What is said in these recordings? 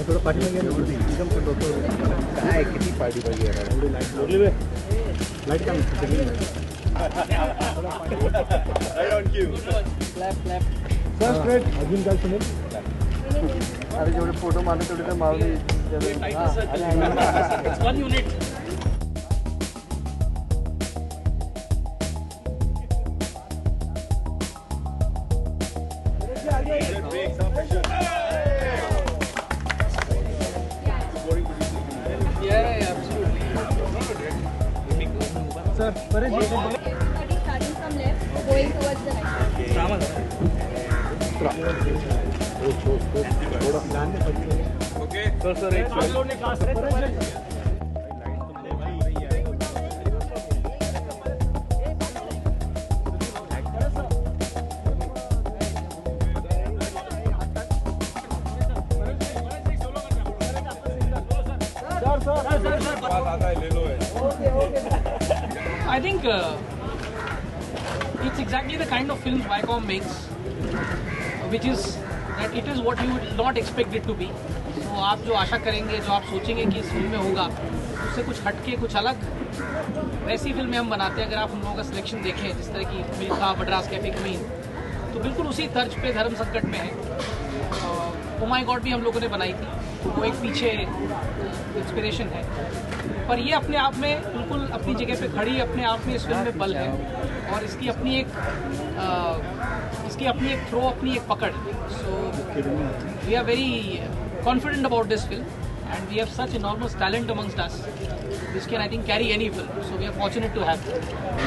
थोड़ा पार्टी में गया एकदम काय किती पार्टी पाहिजे एवढी लाईट काम right on cue clap sir straight अजून काय सुनेल अरे जेवढे फोटो मारले तेवढे तर मारले one unit Sir, starting from left, going towards the right. Okay. Sir, right. I think it's exactly the kind of films Viacom makes, which is that it is what you would not expect it to be. तो आप जो आशा करेंगे, जो आप सोचेंगे कि इस film में होगा, उससे कुछ हटके, कुछ अलग, वैसी फिल्में हम बनाते हैं. अगर आप हम लोगों का सिलेक्शन देखें, जिस तरह की मिल्खा, मद्रास कैफे क्वीन, तो बिल्कुल उसी तर्ज पे धर्म संकट में है. ओ माय गॉड भी हम लोगों ने बनाई थी, वो एक पीछे इंस्पिरेशन है. पर ये अपने आप में बिल्कुल अपनी जगह पे खड़ी, अपने आप में इस फिल्म में बल है और इसकी अपनी एक थ्रो, अपनी एक पकड़. So we are very confident about this film and we have such enormous talent amongst us which can I think carry any film. So we are fortunate to have.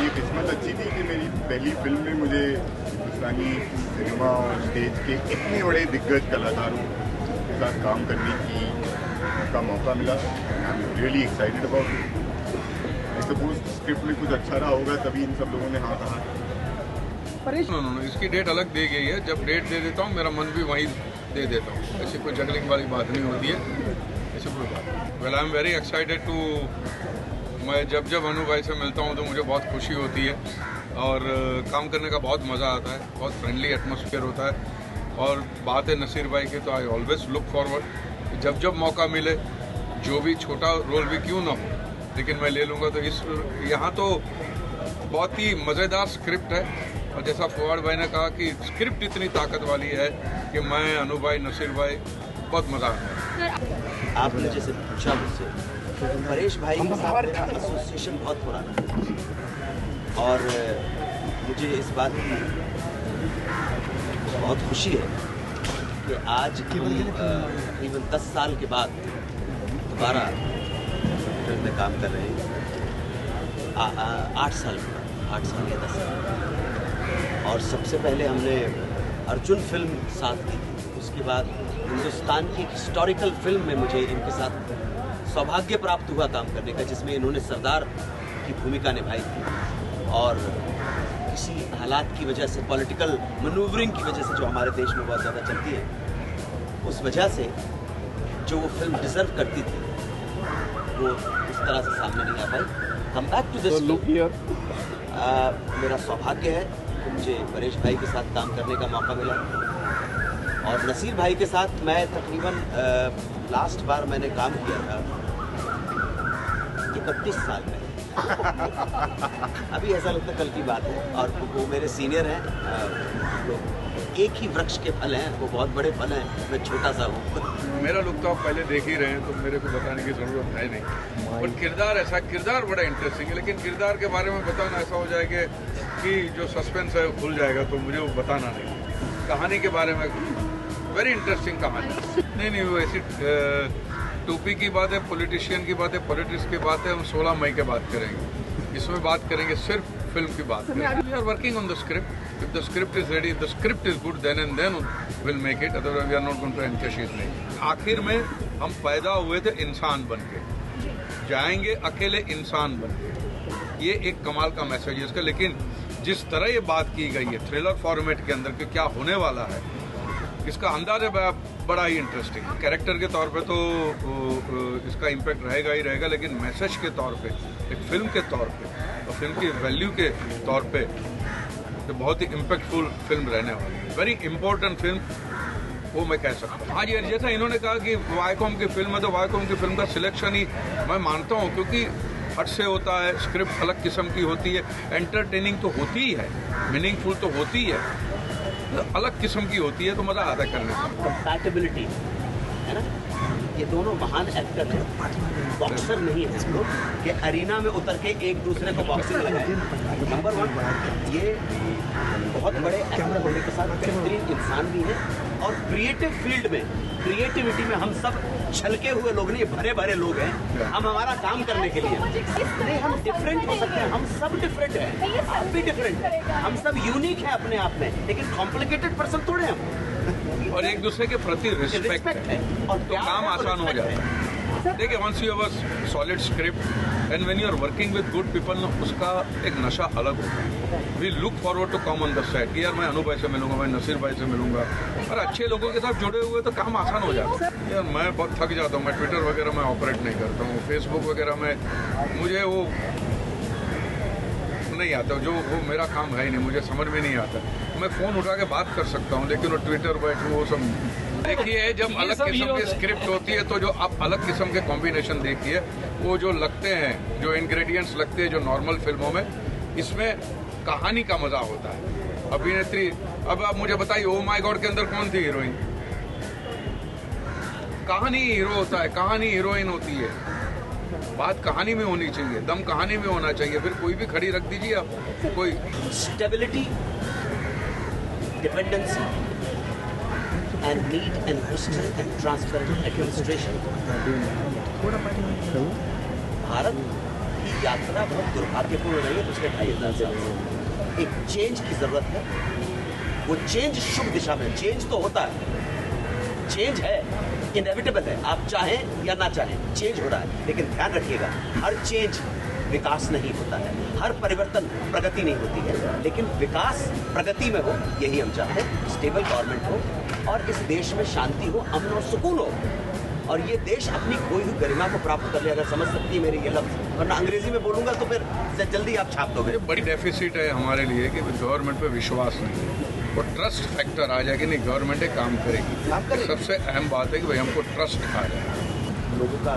ये किस्मत अच्छी थी कि मेरी पहली फिल्म में मुझे हिंदुस्तानी सिनेमा और स्टेज के इतने बड़े दिग्गज कलाकारों के साथ काम करने का मौका मिला. I am really excited about it. I suppose script में कुछ अच्छा रहा होगा तभी इन सब लोगों ने हाँ कहा. इसकी डेट अलग दी गई है. जब डेट दे देता हूँ मेरा मन भी वहीं दे देता हूँ. ऐसी कोई जगलिंग वाली बात नहीं होती है. ऐसी कोई बात. Well I am very excited to. मैं जब अनु भाई से मिलता हूँ तो मुझे बहुत खुशी होती है और काम करने का बहुत मज़ा आता है. बहुत फ्रेंडली एटमॉस्फेयर होता है. और बात है नसीर भाई की तो आई ऑलवेज लुक फॉरवर्ड. जब मौका मिले, जो भी छोटा रोल भी क्यों ना हो, लेकिन मैं ले लूँगा. तो यहाँ तो बहुत ही मज़ेदार स्क्रिप्ट है और जैसा फवाद भाई ने कहा कि स्क्रिप्ट इतनी ताकत वाली है कि मैं, अनु भाई, नसीर भाई, बहुत मज़ा आता है. आपने जैसे पूछा मुझसे, परेश भाई के साथ मेरा एसोसिएशन बहुत पुराना है और मुझे इस बात की बहुत खुशी है कि आज तकरीबन 10 साल के बाद दोबारा फिल्म में काम कर रहे हैं. 8 साल या 10 साल. और सबसे पहले हमने अर्जुन फिल्म साथ की. उसके बाद हिंदुस्तान की हिस्टोरिकल फिल्म में मुझे इनके साथ सौभाग्य प्राप्त हुआ काम करने का, जिसमें इन्होंने सरदार की भूमिका निभाई थी. और किसी हालात की वजह से, पॉलिटिकल मनूवरिंग की वजह से जो हमारे देश में बहुत ज़्यादा चलती है, उस वजह से जो वो फिल्म डिजर्व करती थी वो उस तरह से सामने नहीं आ पाई. Come back to this look here. मेरा सौभाग्य है कि मुझे परेश भाई के साथ काम करने का मौका मिला और नसीर भाई के साथ मैं तकरीबन लास्ट बार मैंने काम किया था 31 साल में. अभी ऐसा लगता कल की बात है. और वो मेरे सीनियर हैं. एक ही वृक्ष के फल हैं, वो बहुत बड़े फल हैं, मैं छोटा सा हूँ. मेरा लुक तो आप पहले देख ही रहे हैं तो मेरे को बताने की ज़रूरत है नहीं. और किरदार बड़ा इंटरेस्टिंग है, लेकिन किरदार के बारे में बताना ऐसा हो जाएगा कि जो सस्पेंस है वो खुल जाएगा, तो मुझे वो बताना नहीं. कहानी के बारे में वेरी इंटरेस्टिंग कहानी. नहीं वो ऐसी टोपी की बात है, पॉलिटिशियन की बात है, पॉलिटिक्स की बात है. हम 16 मई के बात करेंगे. इसमें बात करेंगे सिर्फ फिल्म की बात. We are working on the script. If the script is ready, if the script is good, then and then we'll make it. Otherwise, we are not going to encash it. आखिर में हम पैदा हुए थे इंसान बन के, जाएंगे अकेले इंसान बन के. ये एक कमाल का मैसेज है इसका. लेकिन जिस तरह ये बात की गई है थ्रिलर फॉर्मेट के अंदर कि क्या होने वाला है, इसका अंदाजा बड़ा ही इंटरेस्टिंग. कैरेक्टर के तौर पे तो इसका इम्पैक्ट रहेगा ही रहेगा, लेकिन मैसेज के तौर पे एक फिल्म के तौर पे और फिल्म की वैल्यू के तौर पे तो बहुत ही इम्पैक्टफुल फिल्म रहने वाली है। वेरी इंपॉर्टेंट फिल्म, वो मैं कह सकता हूँ। हाँ जी, जैसा इन्होंने कहा कि वाईकॉम की फिल्म है, तो वाईकॉम की फिल्म का सिलेक्शन ही मैं मानता हूँ, क्योंकि हट से होता है, स्क्रिप्ट अलग किस्म की होती है, एंटरटेनिंग तो होती ही है, मीनिंगफुल तो होती है, तो अलग किस्म की होती है, तो मज़ा आता है करने में। कंपैटिबिलिटी है ना, ये दोनों महान एक्टर हैं, बॉक्सर नहीं है हम लोग कि अरीना में उतर के एक दूसरे को बॉक्सिंग लगाए। नंबर 1, ये बहुत बड़े एक्टर होने के साथ बेहतरीन इंसान भी हैं, और क्रिएटिव फील्ड में, क्रिएटिविटी में हम सब छलके हुए लोग नहीं, भरे भरे लोग हैं। हम हमारा काम करने के लिए नहीं, हम डिफरेंट हो सकते हैं, हम सब डिफरेंट हैं, आप भी डिफरेंट, हम सब यूनिक हैं अपने आप में, लेकिन कॉम्प्लिकेटेड पर्सन थोड़े हम। और एक दूसरे के प्रति रिस्पेक्ट है, और तो काम आसान हो जाता है। देखिए, once you have a solid script and when you are working with good people, उसका एक नशा अलग होता है। We look forward to come on the set कि यार मैं अनु भाई से मिलूंगा, मैं नसीर भाई से मिलूंगा, और अच्छे लोगों के साथ जुड़े हुए तो काम आसान हो जाता है। यार मैं बहुत थक जाता हूँ, मैं ट्विटर वगैरह में ऑपरेट नहीं करता हूँ, फेसबुक वगैरह में मुझे वो नहीं आता, जो वो मेरा काम है ही नहीं, मुझे समझ में नहीं आता। मैं फ़ोन उठा के बात कर सकता हूँ, लेकिन वो ट्विटर बैठूँ वो सब। देखिए, जब अलग किस्म की स्क्रिप्ट होती है, तो जो आप अलग किस्म के कॉम्बिनेशन देखिए, वो जो लगते हैं, जो इंग्रेडिएंट्स लगते हैं जो नॉर्मल फिल्मों में, इसमें कहानी का मजा होता है। अभिनेत्री, अब आप मुझे बताइए, ओ माय गॉड के अंदर कौन थी हीरोइन? कहानी हीरो होता है, कहानी हीरोइन होती है। बात कहानी में होनी चाहिए, दम कहानी में होना चाहिए, फिर कोई भी खड़ी रख दीजिए आप। कोई stability, dependency and neat and crystal and transparent administration. Bharat की यात्रा बहुत दुर्भाग्यपूर्ण रही है पिछले 2.5 साल से। एक चेंज की जरूरत है, वो चेंज शुभ दिशा में। चेंज तो होता है, चेंज है, इनएविटेबल है, आप चाहें या ना चाहें, चेंज हो रहा है। लेकिन ध्यान रखिएगा, हर चेंज विकास नहीं होता है, हर परिवर्तन प्रगति नहीं होती है, लेकिन विकास प्रगति में हो, यही हम चाहते हैं। स्टेबल गवर्नमेंट हो और इस देश में शांति हो, अमन और सुकून हो, और ये देश अपनी खोई हुई गरिमा को प्राप्त कर ले। अगर समझ सकती है मेरे ये लफ्ज, वरना अंग्रेजी में बोलूंगा तो फिर जल्दी आप छाप दोगे। बड़ी डेफिसिट है हमारे लिए कि गवर्नमेंट पे विश्वास नहीं है, और ट्रस्ट फैक्टर आ जाए कि नहीं गवर्नमेंट एक काम करेगी। सबसे अहम बात है कि भाई हमको ट्रस्ट आ जाए। लोगों का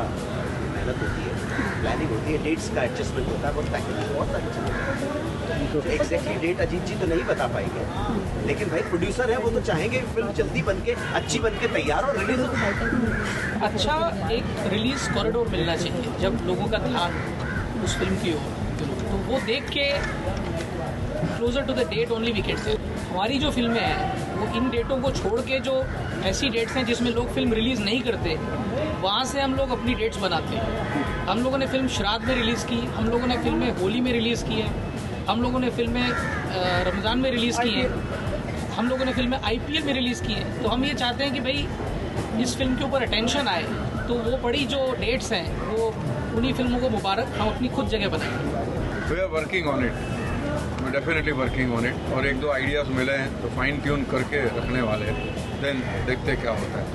मेहनत होती है, प्लानिंग होती है, डेट्स का एडजस्टमेंट होता है, बहुत पैकेज बहुत अच्छा। एग्जैक्टली डेट अजीत जी तो नहीं बता पाएंगे, लेकिन भाई प्रोड्यूसर है, वो तो चाहेंगे फिल्म जल्दी बन के, अच्छी बन के तैयार और रिलीज हो। अच्छा एक रिलीज कॉरिडोर मिलना चाहिए, जब लोगों का ध्यान उस फिल्म की ओर, तो वो देख के closer to the date only we can say. हमारी जो फिल्में हैं वो इन डेटों को छोड़ के, जो ऐसी डेट्स हैं जिसमें लोग फिल्म रिलीज़ नहीं करते, वहाँ से हम लोग अपनी डेट्स बनाते हैं। हम लोगों ने फिल्म श्राद्ध में रिलीज़ की, हम लोगों ने फिल्में होली में रिलीज़ की हैं, हम लोगों ने फिल्में रमज़ान में रिलीज़ की हैं, हम लोगों ने फिल्में IPL में रिलीज़ की हैं। तो हम ये चाहते हैं कि भाई इस फिल्म के ऊपर अटेंशन आए, तो वो बड़ी जो डेट्स हैं वो उन्हीं फिल्मों को मुबारक हम अपनी खुद जगह बनाएंगे। We are working on it, we definitely working on it, और 1-2 आइडियाज़ मिले हैं तो फाइन ट्यून करके रखने वाले हैं, देन देखते क्या होता है।